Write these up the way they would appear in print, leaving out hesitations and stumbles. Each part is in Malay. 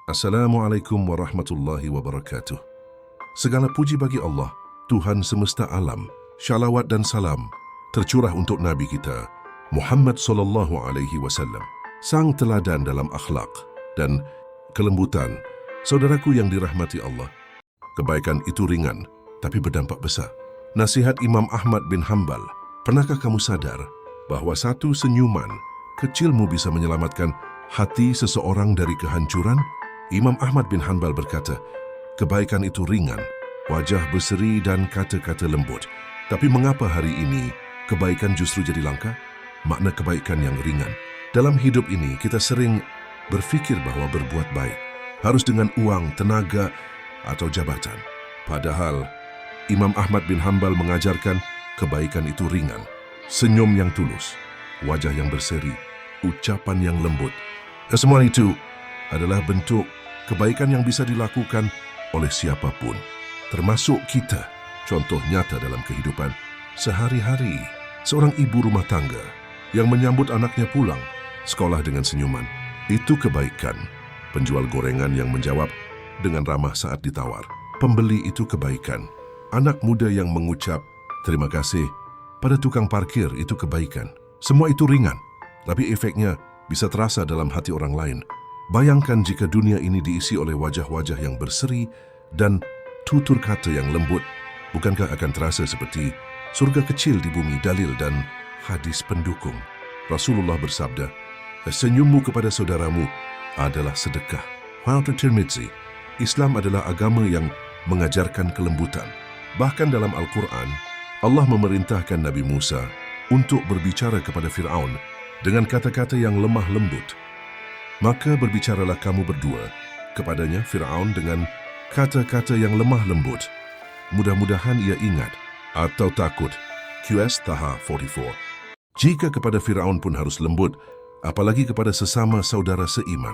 Assalamualaikum warahmatullahi wabarakatuh. Segala puji bagi Allah, Tuhan semesta alam. Syalawat dan salam tercurah untuk Nabi kita, Muhammad sallallahu alaihi wasallam, sang teladan dalam akhlak dan kelembutan. Saudaraku yang dirahmati Allah, kebaikan itu ringan tapi berdampak besar. Nasihat Imam Ahmad bin Hanbal, pernahkah kamu sadar bahwa satu senyuman kecilmu bisa menyelamatkan hati seseorang dari kehancuran? Imam Ahmad bin Hanbal berkata, kebaikan itu ringan, wajah berseri dan kata-kata lembut. Tapi mengapa hari ini kebaikan justru jadi langka? Makna kebaikan yang ringan. Dalam hidup ini kita sering berfikir bahwa berbuat baik harus dengan uang, tenaga, atau jabatan. Padahal Imam Ahmad bin Hanbal mengajarkan kebaikan itu ringan. Senyum yang tulus, wajah yang berseri, ucapan yang lembut. Semua itu adalah bentuk kebaikan yang bisa dilakukan oleh siapapun, termasuk kita. Contoh nyata dalam kehidupan sehari-hari, seorang ibu rumah tangga yang menyambut anaknya pulang sekolah dengan senyuman. Itu kebaikan. Penjual gorengan yang menjawab dengan ramah saat ditawar. Pembeli itu kebaikan. Anak muda yang mengucap terima kasih pada tukang parkir itu kebaikan. Semua itu ringan, tapi efeknya bisa terasa dalam hati orang lain. Bayangkan jika dunia ini diisi oleh wajah-wajah yang berseri dan tutur kata yang lembut. Bukankah akan terasa seperti surga kecil di bumi? Dalil dan hadis pendukung. Rasulullah bersabda, senyummu kepada saudaramu adalah sedekah. Riwayat Tirmidzi. Islam adalah agama yang mengajarkan kelembutan. Bahkan dalam Al-Quran, Allah memerintahkan Nabi Musa untuk berbicara kepada Fir'aun dengan kata-kata yang lemah lembut. Maka berbicaralah kamu berdua kepadanya, Fir'aun, dengan kata-kata yang lemah lembut. Mudah-mudahan ia ingat atau takut. QS Taha 44. Jika kepada Fir'aun pun harus lembut, apalagi kepada sesama saudara seiman.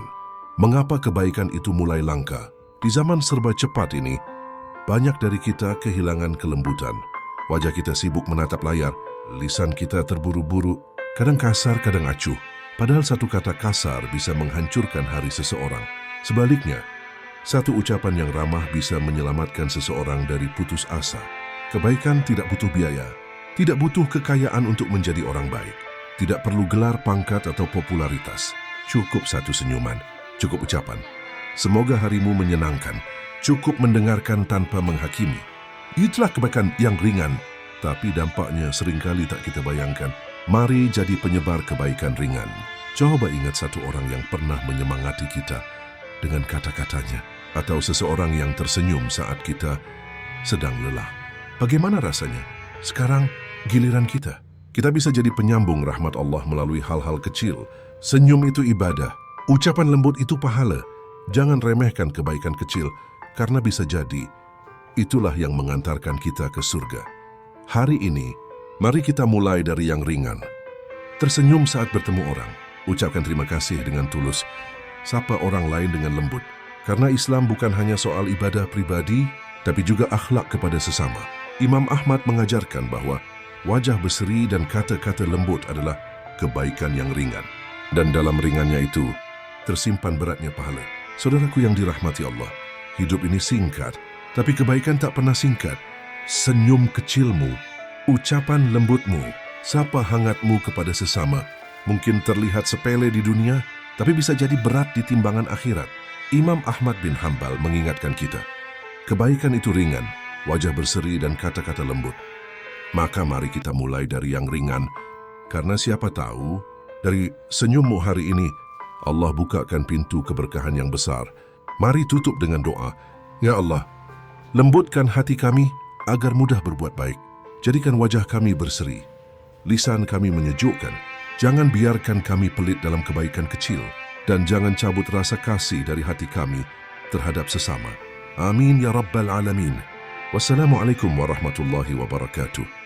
Mengapa kebaikan itu mulai langka? Di zaman serba cepat ini, banyak dari kita kehilangan kelembutan. Wajah kita sibuk menatap layar, lisan kita terburu-buru, kadang kasar, kadang acuh. Padahal satu kata kasar bisa menghancurkan hari seseorang. Sebaliknya, satu ucapan yang ramah bisa menyelamatkan seseorang dari putus asa. Kebaikan tidak butuh biaya, tidak butuh kekayaan untuk menjadi orang baik. Tidak perlu gelar, pangkat, atau popularitas. Cukup satu senyuman, cukup ucapan. Semoga harimu menyenangkan, cukup mendengarkan tanpa menghakimi. Itulah kebaikan yang ringan, tapi dampaknya seringkali tak kita bayangkan. Mari jadi penyebar kebaikan ringan. Coba ingat satu orang yang pernah menyemangati kita dengan kata-katanya, atau seseorang yang tersenyum saat kita sedang lelah. Bagaimana rasanya? Sekarang giliran kita. Kita bisa jadi penyambung rahmat Allah melalui hal-hal kecil. Senyum itu ibadah. Ucapan lembut itu pahala. Jangan remehkan kebaikan kecil, karena bisa jadi itulah yang mengantarkan kita ke surga. Hari ini, mari kita mulai dari yang ringan. Tersenyum saat bertemu orang. Ucapkan terima kasih dengan tulus. Sapa orang lain dengan lembut. Karena Islam bukan hanya soal ibadah pribadi, tapi juga akhlak kepada sesama. Imam Ahmad mengajarkan bahwa wajah berseri dan kata-kata lembut adalah kebaikan yang ringan. Dan dalam ringannya itu, tersimpan beratnya pahala. Saudaraku yang dirahmati Allah, hidup ini singkat, tapi kebaikan tak pernah singkat. Senyum kecilmu, ucapan lembutmu, sapa hangatmu kepada sesama, mungkin terlihat sepele di dunia, tapi bisa jadi berat di timbangan akhirat. Imam Ahmad bin Hanbal mengingatkan kita, kebaikan itu ringan, wajah berseri dan kata-kata lembut. Maka mari kita mulai dari yang ringan, karena siapa tahu dari senyummu hari ini, Allah bukakan pintu keberkahan yang besar. Mari tutup dengan doa. Ya Allah, lembutkan hati kami agar mudah berbuat baik. Jadikan wajah kami berseri, lisan kami menyejukkan. Jangan biarkan kami pelit dalam kebaikan kecil, dan jangan cabut rasa kasih dari hati kami terhadap sesama. Amin ya Rabbal Alamin. Wassalamualaikum warahmatullahi wabarakatuh.